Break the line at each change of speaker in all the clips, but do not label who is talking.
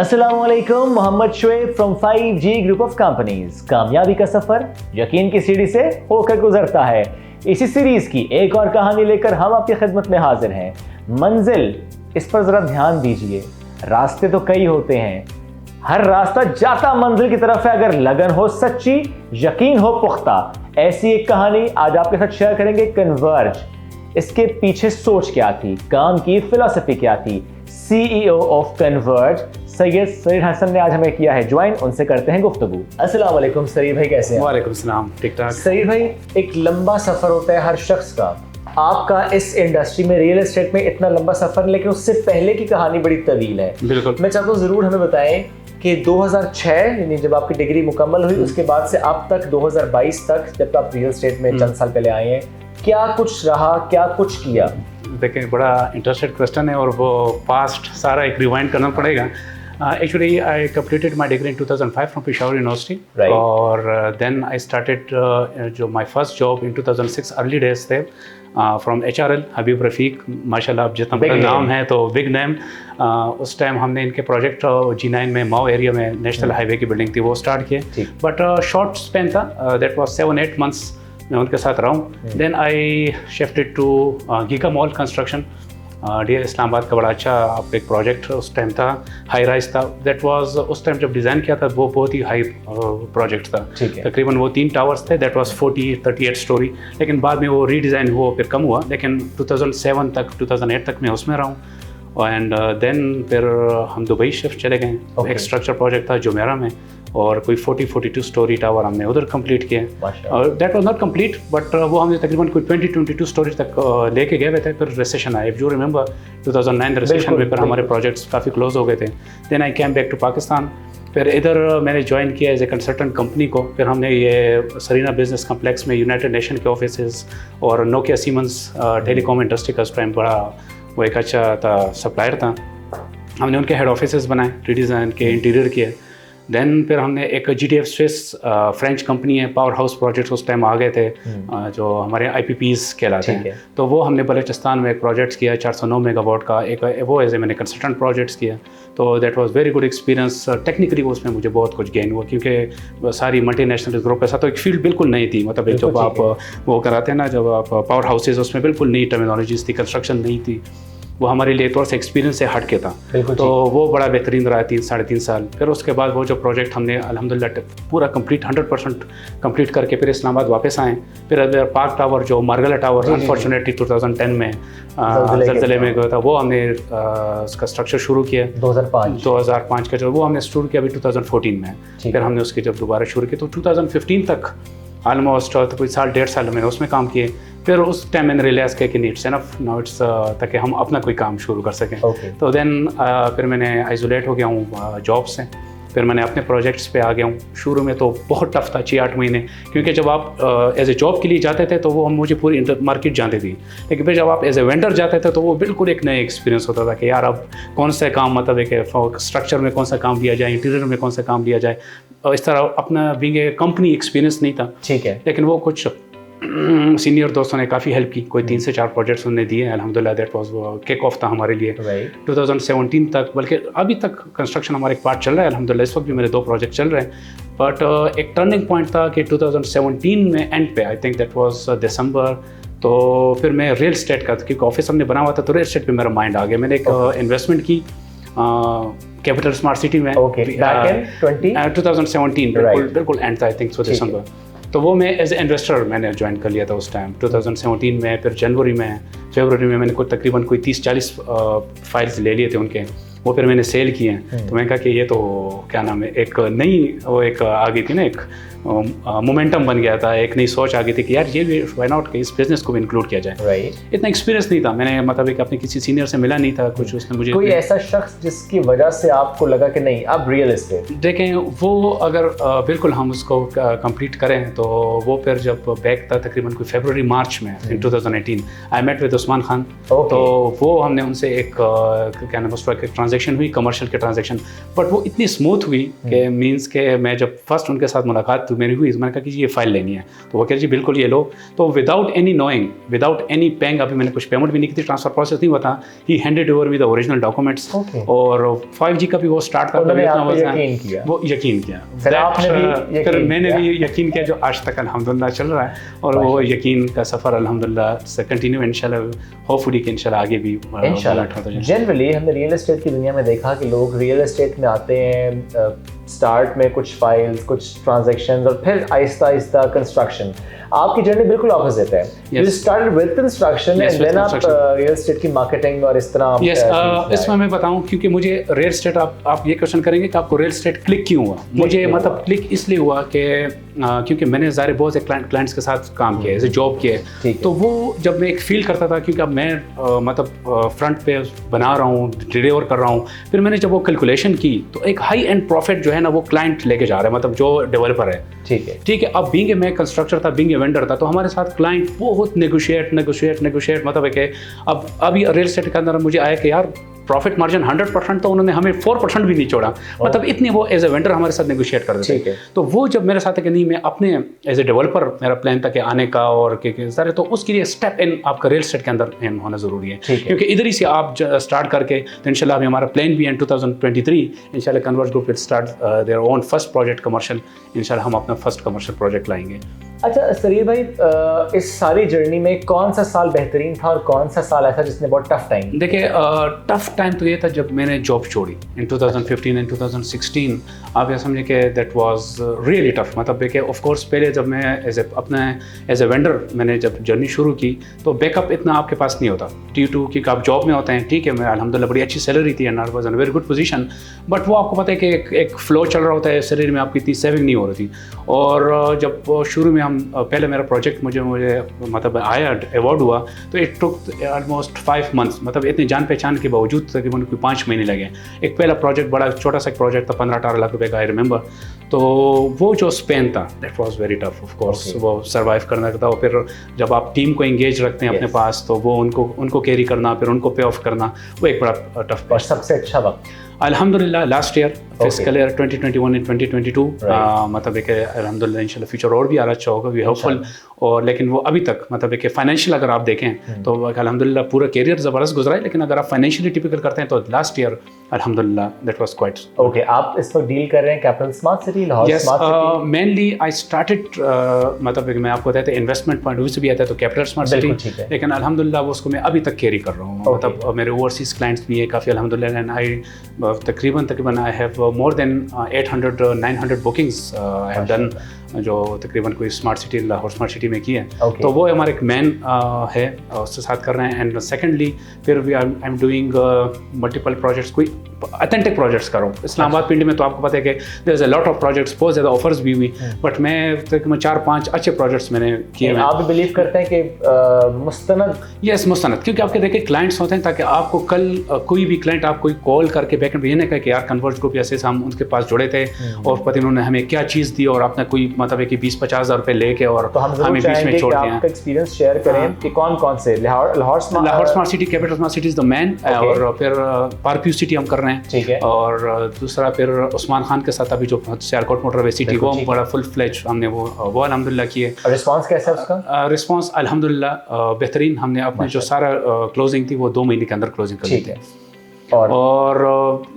अस्सलाम वालेकुम, Mohammad Shoaib from 5G group of companies. कामयाबी का सफर यकीन की सीढ़ी से होकर गुजरता है। इसी सीरीज की एक और कहानी लेकर हम आपकी खिदमत में हाजिर हैं। मंजिल, इस पर जरा ध्यान दीजिए। रास्ते तो कई होते हैं, हर रास्ता जाता मंजिल की तरफ है अगर लगन हो सच्ची, यकीन हो पुख्ता। ऐसी एक कहानी आज आपके साथ शेयर करेंगे, कन्वर्ज। इसके पीछे सोच क्या थी, काम की फिलॉसफी क्या थी। CEO of Converge Syed Saeed Hasan ने आज हमें किया है ज्वाइन, उनसे करते हैं गुफ्तगू। अस्सलाम वालेकुम सईद भाई, कैसे हैं?
वालेकुम सलाम, ठीक ठाक।
सईद भाई, एक लंबा सफर होता है हर शख्स का। आपका इस इंडस्ट्री में, रियल एस्टेट में इतना लंबा सफर, लेकिन उससे पहले की कहानी बड़ी तवील है।
बिल्कुल।
मैं चाहता हूँ जरूर हमें बताएं कि 2006 यानी जब आपकी डिग्री मुकम्मल हुई, उसके बाद से अब तक 2022 तक जब आप रियल एस्टेट में चंद साल पहले आए हैं, क्या कुछ रहा, क्या कुछ किया?
देखें, बड़ा इंटरेस्टेड क्वेश्चन है और वो पास्ट सारा एक रिवाइंड करना पड़ेगा। Actually, I completed my degree in 2005 from Peshawar University.
Right.
और then I started जो my first job in 2006 early days थे from HRL हबीब रफ़ीक। माशाल्लाह, अब जितना बड़ा नाम है तो बिग नेम। उस टाइम हमने इनके प्रोजेक्ट G9 में माओ एरिया में नेशनल हाईवे की बिल्डिंग थी, वो स्टार्ट किए। बट शॉर्ट स्पेन था, दैट वाज 7-8 months मैं उनके साथ रहा हूँ। Then I shifted to Giga mall construction, D Islamabad का बड़ा अच्छा आप एक प्रोजेक्ट उस टाइम था, हाई राइज था। दैट वाज उस टाइम जब डिज़ाइन किया था वो बहुत ही हाई प्रोजेक्ट था। तकरीबन वो 3 टावर्स थे, दैट वाज 38 स्टोरी। लेकिन बाद में वो रीडिज़ाइन हुआ, फिर कम हुआ। लेकिन 2007 तक 2008 तक मैं उसमें रहा हूँ। एंड देन फिर हम दुबई शिफ्ट चले गए। एक स्ट्रक्चर प्रोजेक्ट था जुमेरा में, और कोई 42 स्टोरी टावर हमने उधर कंप्लीट किए। और that was not complete, but वो हमने तकरीबन कोई 22 स्टोरी तक लेके गए हुए थे। फिर रिसेशन आया, इफ यू रिमेंबर 2009 रिसेशन में फिर हमारे प्रोजेक्ट्स काफ़ी क्लोज हो गए थे। Then I came back to Pakistan. फिर इधर मैंने ज्वाइन किया एज ए कंसल्टेंट कंपनी को। फिर हमने ये सरीना बिजनेस कम्प्लेक्स में यूनाइटेड नेशन के ऑफिस और नोकिया सीमेंस टेलीकॉम इंडस्ट्री का उस टाइम बड़ा वो एक अच्छा था, सप्लायर था। हमने उनके हेड ऑफिस बनाए, रीडिज़ाइन के, इंटीरियर किए। देन फिर हमने एक GTF स्विस फ्रेंच कंपनी है, पावर हाउस प्रोजेक्ट्स उस टाइम आ गए थे, जो हमारे IPPs कहलाते हैं। तो वो हमने बलूचिस्तान में एक प्रोजेक्ट्स किया 409 मेगावाट का, एक वो एज ए मैंने कंसल्टेंट प्रोजेक्ट्स किया। तो that was very good experience. Technically उसमें मुझे बहुत कुछ गेन हुआ, क्योंकि सारी मल्टीनेशनल ग्रुप के साथ तो एक फील्ड बिल्कुल नहीं थी। मतलब जब आप वो कराते हैं ना, जब आप पावर हाउसेज, उसमें बिल्कुल नई टर्मिनोलॉजीज थी, कंस्ट्रक्शन नहीं थी। वो हमारे लिए थोड़ा सा एक्सपीरियंस से हट के था। तो वो बड़ा बेहतरीन रहा 3-3.5 साल। फिर उसके बाद वो जो प्रोजेक्ट हमने अल्हम्दुलिल्लाह पूरा कंप्लीट 100% कंप्लीट करके फिर इस्लामाबाद वापस आए। फिर पार्क टावर, जो मार्गला टावर अनफॉर्चुनेटली 2010 में ज़लज़ले में गया था, वो हमने उसका स्ट्रक्चर शुरू किया 2005 का, जो वो हमने शुरू किया अभी 2014 में। फिर हमने उसकी जब दोबारा शुरू की तो 2015 तक ऑलमोस्ट तो कोई 1.5 साल मैंने उसमें काम किए। फिर उस टाइम मैंने रियलाइज़ किया कि नीड्स एनफ नाउ, इट्स ताकि हम अपना कोई काम शुरू कर सकें। तो देन फिर मैंने आइसोलेट हो गया हूँ जॉब से। फिर मैंने अपने प्रोजेक्ट्स पे आ गया हूँ। शुरू में तो बहुत टफ था 6-8 महीने, क्योंकि जब आप एज ए जॉब के लिए जाते थे तो वो मुझे पूरी मार्केट जानती थी। लेकिन फिर जब आप एज ए वेंडर जाते थे तो वो बिल्कुल एक नया एक्सपीरियंस होता था कि यार अब कौन सा काम, मतलब एक स्ट्रक्चर में कौन सा काम लिया जाए, इंटीरियर में कौन सा काम लिया जाए। और इस तरह अपना बीइंग ए कंपनी एक्सपीरियंस नहीं था। ठीक है। लेकिन वो कुछ सीनियर दोस्तों ने काफ़ी हेल्प की, कोई 3 से 4 प्रोजेक्ट्स उन्होंने दिए। अल्हम्दुलिल्लाह दैट वाज किक ऑफ था हमारे लिए 2017 तक। बल्कि अभी तक कंस्ट्रक्शन हमारा एक पार्ट चल रहा है अल्हम्दुलिल्लाह। इस वक्त भी मेरे 2 प्रोजेक्ट चल रहे हैं। बट एक टर्निंग पॉइंट था कि 2017 में एंड पे, आई थिंक दैट वाज दिसंबर। तो फिर मैं रियल एस्टेट का, क्योंकि ऑफिस हमने बना हुआ था, तो रियल एस्टेट पे मेरा माइंड आ गया। मैंने एक इन्वेस्टमेंट की कैपिटल स्मार्ट सिटी में 2017, बिल्कुल एंड था, आई थिंक सो दिसंबर। तो वो मैं एज ए इन्वेस्टर मैंने ज्वाइन कर लिया था उस टाइम 2017 में। फिर जनवरी में, फरवरी में मैंने तकरीबन कोई 30-40 फाइल्स ले लिए थे उनके, वो फिर मैंने सेल किए हैं। तो मैंने कहा कि ये तो क्या नाम है, एक नई वो एक आ गई थी ना, एक मोमेंटम बन गया था, एक नई सोच आ गई थी कि यार ये भी व्हाई नॉट कि इस बिजनेस को भी इंक्लूड किया जाए। इतना एक्सपीरियंस नहीं था, मैंने मतलब एक अपने किसी सीनियर से मिला नहीं था कुछ। उसने मुझे
कोई ऐसा शख्स जिसकी वजह से आपको लगा कि नहीं अब रियल एस्टेट
देखें, वो अगर बिल्कुल हम उसको कंप्लीट करें तो वो फिर जब बैक था तकरीबन कोई फरवरी-मार्च में in 2018 I met with Usman Khan. तो वो हमने उनसे एक क्या नाम उसका एक ट्रांजेक्शन हुई, कमर्शियल के ट्रांजेक्शन। बट वो इतनी स्मूथ हुई कि मीन्स के मैं जब फर्स्ट उनके साथ मुलाकात बात मेरी हुई, मैंने कहा कि ये फाइल लेनी है, तो वो कह जी बिल्कुल ये लो। तो without any knowing, without any paying, अभी मैंने कुछ पेमेंट भी नहीं की थी, ट्रांसफर प्रोसेस नहीं हुआ था, ही handed over with the original documents. और 5G का भी वो स्टार्ट था, वो यकीन किया, फिर मैंने भी यकीन किया, जो आज तक अल्हम्दुलिल्लाह चल रहा है। और वो यकीन का सफ़र अल्हम्दुलिल्लाह से कंटिन्यू इंशाल्लाह, होपफुली कि इंशाल्लाह आगे भी इंशाल्लाह।
जनरली हमने रियल एस्टेट की दुनिया में देखा कि लोग रियल एस्टेट में आते हैं, स्टार्ट में कुछ फाइल्स, कुछ ट्रांजैक्शंस, और फिर आहिस्ता आहिस्ता कंस्ट्रक्शन। आपकी जर्नी बिल्कुल ऑपोजिट है, you started with construction and then आप रियल एस्टेट की मार्केटिंग और इस तरह।
इसमें मैं बताऊं, क्योंकि मुझे रियल एस्टेट, आप ये क्वेश्चन करेंगे कि आपको रियल एस्टेट क्लिक क्यों हुआ? मुझे मतलब क्लिक इसलिए हुआ कि क्योंकि मैंने ज़ाहिर बहुत से क्लाइंट्स के साथ काम किया, एज ए जॉब किया, तो वो जब मैं एक फील करता था, क्योंकि अब मैं मतलब फ्रंट पे बना रहा हूँ, डिलीवर कर रहा हूँ, फिर मैंने जब वो कैलकुलेशन की तो एक हाई एंड प्रॉफिट जो है ना वो क्लाइंट लेके जा रहा है, मतलब जो डेवलपर है। ठीक है। अब बीइंग मैं कंस्ट्रक्टर था, बीइंग ए वेंडर था, तो हमारे साथ क्लाइंट बहुत नेगोशिएट मतलब है कि अब अभी रियल एस्टेट के अंदर मुझे आया कि यार प्रॉफिट मार्जिन 100%, तो उन्होंने हमें 4% भी नहीं छोड़ा, मतलब इतनी वो एज ए वेंडर हमारे साथ नेगोशिएट कर देते थे। तो वो जब मेरे साथ है कि नहीं, मैं अपने एज ए डेवलपर, मेरा प्लान था कि आने का और सारे, तो उसके लिए स्टेप इन आपका रियल एस्टेट के अंदर इन होना ज़रूरी है, क्योंकि इधर ही से आप स्टार्ट करके, तो इंशाल्लाह अभी हमारा प्लान भी है 2023 इंशाल्लाह converge group will start their own first project commercial, इंशाल्लाह हम अपना फर्स्ट कमर्शियल प्रोजेक्ट लाएंगे।
अच्छा सरीर भाई, इस सारी जर्नी में कौन सा साल बेहतरीन था और कौन सा साल ऐसा जिसने बहुत टफ टाइम?
देखिए टफ टाइम तो ये था जब मैंने जॉब छोड़ी इन 2015 एंड 2016। आप ये समझे कि दैट वाज रियली टफ, मतलब देखिए ऑफ कोर्स पहले जब मैं एज ए वेंडर मैंने जब जर्नी शुरू की तो बैकअप इतना आपके पास नहीं होता, क्योंकि आप जॉब में होते हैं। ठीक है, मैं अल्हम्दुलिल्लाह बड़ी अच्छी सैलरी थी and I was in very good position, but वो आपको पता है कि एक फ्लो चल रहा होता है, सैलरी में आपकी इतनी सेविंग नहीं हो रही थी। और जब शुरू में पहले मेरा प्रोजेक्ट मुझे मतलब आया, अवार्ड हुआ, तो इट टुक ऑलमोस्ट 5 मंथ्स, मतलब इतने जान पहचान के बावजूद तकरीबन कोई 5 महीने लगे। एक पहला प्रोजेक्ट बड़ा छोटा सा प्रोजेक्ट था, 15-18 लाख रुपए का, आई रिमेंबर। तो वो जो स्पेन था that was very tough of course, वो सर्वाइव करना था। और फिर जब आप टीम को एंगेज रखते हैं अपने पास, तो वो उनको कैरी करना, फिर उनको पे ऑफ करना, वो एक बड़ा टफ।
और सबसे अच्छा वक्त
अल्हम्दुलिल्लाह last year, fiscal year 2021 and 2022, मतलब एक अल्हम्दुलिल्लाह इंशाल्लाह फ्यूचर और भी अच्छा होगा, वी होपफुल। और लेकिन वो अभी तक मतलब एक फाइनेंशियल अगर आप देखें तो अल्हम्दुलिल्लाह पूरा कैरियर ज़बरदस्त गुजरा है, लेकिन अगर आप फाइनेंशियली टिपिकल करते हैं तो लास्ट ईयर अल्हम्दुलिल्लाह दैट वाज क्वाइट ओके।
आप इस वक्त डील कर रहे हैं capital smart city, Lahore smart city?
Mainly I started, मतलब मैं आपको बताया था इन्वेस्टमेंट पॉइंट ऑफ व्यू से भी आता है तो कैपिटल स्मार्ट सिटी, लेकिन अल्हम्दुलिल्लाह वो उसको मैं अभी तक कैरी कर रहा हूँ। मतलब मेरे ओवरसीज क्लाइंट्स भी है काफ़ी अल्हम्दुलिल्लाह, एंड आई तकरीबन I have more than 800-900 bookings I have done, जो तकरीबन कोई smart city, Lahore smart city में की है। तो वो हमारे एक मैन है, उसके साथ कर रहे हैं। एंड सेकेंडली फिर भी I am doing multiple projects, कोई अथेंटिक प्रोजेक्ट्स कर रहा हूँ। इस्लामाबाद पिंडी में तो आपको पता है कि there is a lot of projects, बहुत ज़्यादा ऑफर्स भी हुई, बट मैं तकरीबन 4-5 अच्छे प्रोजेक्ट्स मैंने किए हैं।
आप बिलीव करते हैं कि मुस्तनद?
यस, मुस्तनद, क्योंकि आपके देखिए क्लाइंट्स होते हैं, ताकि आपको कल कोई भी क्लाइंट आप कोई कॉल करके बैक एंड ये नहीं कहे कि यार कन्वर्ज ग्रुप ऐसे हम उनके पास जुड़े थे और पता उन्होंने हमें क्या चीज़ दी और आपने कोई मतलब है कि 20-50 हज़ार रुपये लेके और
तो हमें बीच में छोड़ दिया। आपका एक्सपीरियंस शेयर करें कि कौन से Lahore
smart city, capital smart city is the man, और फिर पारप्यू सिटी हम कर रहे हैं, ठीक है। और दूसरा फिर उस्मान खान के साथ अभी जो सियालकोट मोटरवे सिटी, वो बड़ा फुल फ्लेज हमने वो अल्हम्दुलिल्लाह किए।
रिस्पांस कैसा है उसका?
रिस्पांस अल्हम्दुलिल्लाह बेहतरीन। हमने अपने जो सारा क्लोजिंग थी वो 2 महीने के अंदर क्लोजिंग कर ली थी। और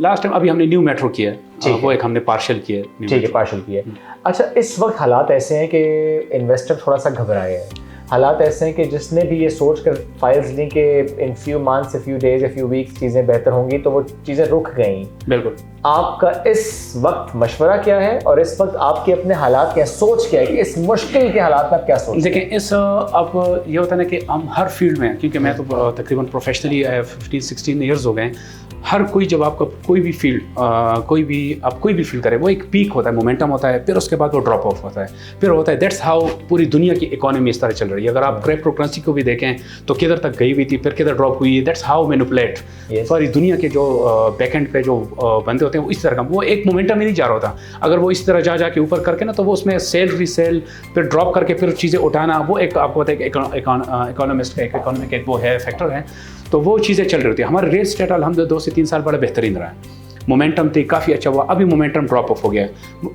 लास्ट टाइम अभी हमने न्यू मेट्रो किया है, वो एक हमने पार्शियल किया है।
ठीक है, पार्शियल किया है। अच्छा, इस वक्त हालात ऐसे हैं कि इन्वेस्टर थोड़ा सा घबराए हैं, हालात ऐसे हैं कि जिसने भी ये सोच कर फाइल्स ली कि in few months, few days, few weeks चीज़ें बेहतर होंगी, तो वो चीज़ें रुक गई।
बिल्कुल।
आपका इस वक्त मशवरा क्या है और इस वक्त आपके अपने हालात क्या, सोच क्या है कि इस मुश्किल के हालात में आप क्या सोच?
देखिए इस अब ये होता है ना कि हम हर फील्ड में, क्योंकि मैं तो तकरीबन प्रोफेशनली 15-16 ईयर्स हो गए, हर कोई जब आपका कोई भी फील्ड आप कोई भी फील्ड करे, वो एक पीक होता है, मोमेंटम होता है, फिर उसके बाद वो ड्रॉप ऑफ होता है, फिर होता है। दैट्स हाउ पूरी दुनिया की इकोनॉमी इस तरह चल रही है। अगर आप क्रिप्टो करेंसी को भी देखें तो किधर तक गई हुई थी, फिर किधर ड्रॉप हुई। दैट्स हाउ मैनिपुलेट सारी दुनिया के जो बैकएंड पे जो बंदे होते हैं वो इस तरह का, वो एक मोमेंटम ही नहीं जा रहा होता। अगर वो इस तरह जा के ऊपर करके ना, तो वो उसमें सेल रीसेल फिर ड्रॉप करके फिर चीज़ें उठाना, वो एक आपको पता है कि इकोनॉमिस्ट का एक इकोनॉमिक एक वो है फैक्टर है। तो वो चीज़ें चल रही होती है। हमारा रियल एस्टेट अल्हम्दुलिल्लाह 2 से 3 साल बड़ा बेहतरीन रहा है। مومنٹم تھی کافی اچھا ہوا, ابھی مومنٹم ڈراپ آف ہو گیا.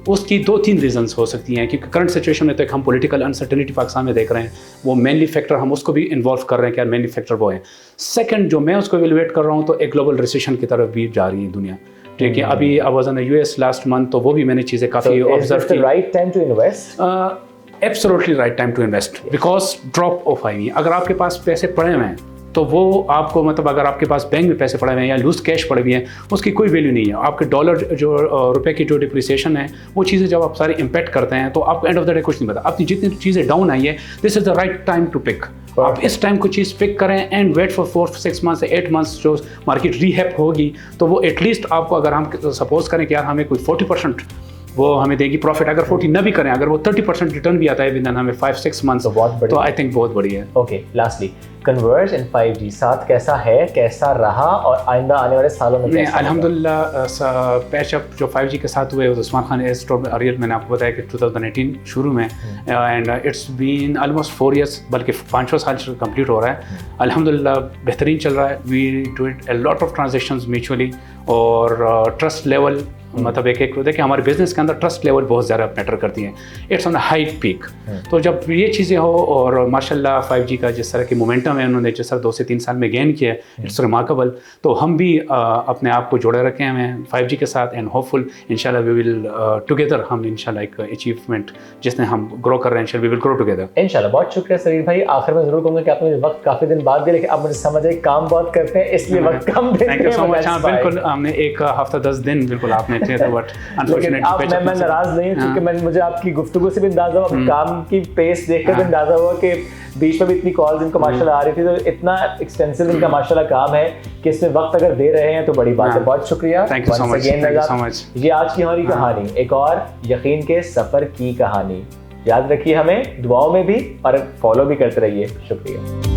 اس کی 2-3 ریزنس ہو سکتی ہیں, کیونکہ کرنٹ سچویشن میں تو ایک ہم پولیٹیکل انسرٹنٹی پاکستان میں دیکھ رہے ہیں, وہ مینلی فیکٹر ہم اس کو بھی انوالو کر رہے ہیں کہ یار مینلی فیکٹر وہ ہیں. سیکنڈ جو میں اس کو ایویلویٹ کر رہا ہوں تو ایک گلوبل ریسیشن کی طرف بھی جا رہی ہے دنیا, ٹھیک ہے. ابھی I was in U S last month, تو وہ بھی میں نے چیزیں کافی آبزرو کی.
Right time to invest?
Absolutely right time to invest, because drop off آئی. اگر آپ کے پاس پیسے پڑے ہوئے ہیں تو وہ آپ کو مطلب اگر آپ کے پاس بینک میں پیسے پڑے ہوئے ہیں یا لوز کیش پڑے ہوئے ہیں, اس کی کوئی ویلیو نہیں ہے. آپ کے ڈالر جو روپے کی جو ڈپریسیشن ہے, وہ چیزیں جب آپ ساری امپیکٹ کرتے ہیں تو آپ کو اینڈ آف دا ڈے کچھ نہیں پتا. اپنی جتنی چیزیں ڈاؤن آئی ہے, this is the right time to pick. آپ اس ٹائم کو چیز پک کریں and wait for 4-6 months 8 months جو مارکیٹ ری ہیپ ہوگی, تو وہ ایٹ لیسٹ آپ کو, اگر ہم سپوز کریں کہ یار ہمیں کوئی 40% وہ ہمیں دے گی پروفٹ, اگر 40 نہ بھی کریں, اگر وہ 30% ریٹرن بھی آتا ہے ود ان ہمیں 5-6 months, تو آئی تھنک بہت بڑی ہے.
اوکے, لاسٹلی کنورج ان 5G ساتھ کیسا ہے, کیسا رہا, اور آئندہ آنے والے سالوں میں کیسا؟
الحمدللہ پیچ اپ جو 5G کے ساتھ ہوئے عثمان خان ایئر اسٹور میں ارریل, میں نے آپ کو بتایا کہ 2018 شروع میں, and it's been almost 4 years, بلکہ 5 سال کمپلیٹ ہو رہا ہے. الحمدللہ بہترین چل رہا ہے. We do it a lot of transactions mutually, اور ٹرسٹ لیول مطلب ایک دیکھیں ہمارے بزنس کے اندر ٹرسٹ لیول بہت زیادہ میٹر کرتی ہیں. It's on high peak. تو جب یہ چیزیں ہو, اور ماشاء اللہ 5G کا جس طرح کی مومنٹم ہے انہوں نے جس طرح 2 سے 3 سال میں گین کیا ہے, اٹس ریمارکیبل. تو ہم بھی اپنے آپ کو جوڑے رکھے ہیں 5G کے ساتھ, اینڈ ہوپ فل ان شاء اللہ وی ول ٹوگیدر, ہم ان شاء اللہ ایک اچیومنٹ جس نے ہم گرو کر رہے ہیں, ان شاء اللہ وی ول گرو ٹوگیدر
ان شاء اللہ. بہت شکریہ سریر بھائی. آخر میں ضرور کہوں گا کہ آپ نے وقت کافی دن بعد دیا, لیکن آپ مجھے سمجھ آئے کام بہت کرتے ہیں اس لیے وقت کم دیتے ہیں.
تھینک یو سو مچ. ہاں بالکل, ہم نے 1 ہفتہ 10 دن بالکل آپ نے تھے, بٹ
میں ناراض نہیں ہوں, کیونکہ مجھے آپ کی گفتگو سے بھی اندازہ ہوا, کام کی پیس دیکھ کر بھی اندازہ ہوا کہ بیچ میں بھی اتنی کالز ان کو ماشاء اللہ آ رہی تھی, تو اتنا ایکسٹینسو ان کا ماشاء اللہ کام ہے کہ اس میں وقت اگر دے رہے ہیں تو بڑی بات ہے. بہت شکریہ.
تھینک یو سو مچ.
یہ آج کی ہماری کہانی, ایک اور یقین کے سفر کی کہانی. یاد رکھیے ہمیں دعاؤں میں بھی, اور فالو بھی کرتے رہیے. شکریہ.